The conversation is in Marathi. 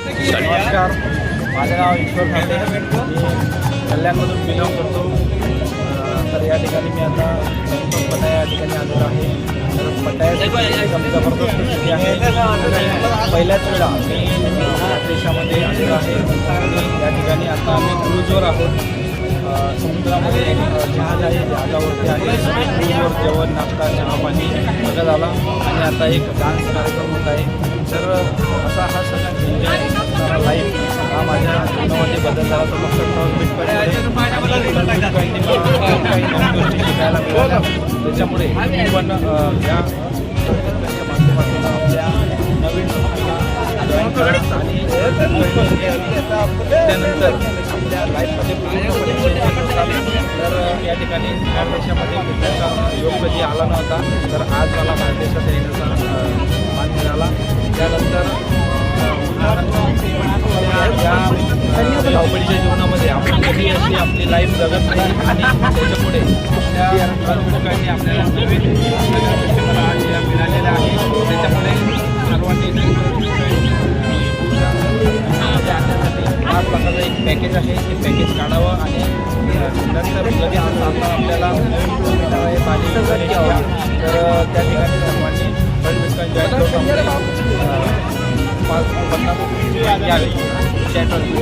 नमस्कार, माझं नाव ईश्वर खांडे, मी कल्याणमधून बिलॉंग करतो. तर या ठिकाणी मी आता पटाया या ठिकाणी आलेलो आहे. तर पटायाची एकदम जबरदस्त स्थिती आहे. पहिल्याच वेळा मी देशामध्ये आलेलो आहे आणि या ठिकाणी आता आम्ही क्रूजवर आहोत. समुद्रामध्ये एक जहाज आहे, जहाजावरती आहे. क्रूजवर जेवण, नाश्ता, चहा पाणी सगळं झाला आणि आता एक डान्स कार्यक्रम होत आहे. तर असा हा सगळा एन्जॉय असणारा लाईफ हा माझ्या जीवनामध्ये बदल झाला. तो फक्त काही गोष्टी शिकायला मिळाल्या. त्याच्यामुळे पण या माध्यमातून आपल्या नवीन लोकांना जॉईन करत आणि त्यानंतर आपल्या लाईफमध्ये पूर्णपणे चेंज होतात. तर या ठिकाणी बाहेर देशामध्ये फिरण्याचा योग कधी आला नव्हता. तर आज मला बाहेर देशात येण्याचा मान मिळाला. त्यानंतर या धावपळीच्या जीवनामध्ये आपण कधी अशी आपली लाईफ जगत नाही आणि त्याच्यापुढे त्या लोकांनी आपल्याला नवीन आज या मिळालेल्या आहे. त्याच्यामुळे सर्वांनी हा प्रकारचं एक पॅकेज आहे, ते पॅकेज काढावं आणि नंतर लगेच आपल्याला नवीन पाणी घ्यावं. तर त्या ठिकाणी सर्वांनी बळीविष्कान जॉईन करून 50 घ्यावे. थँक्यू.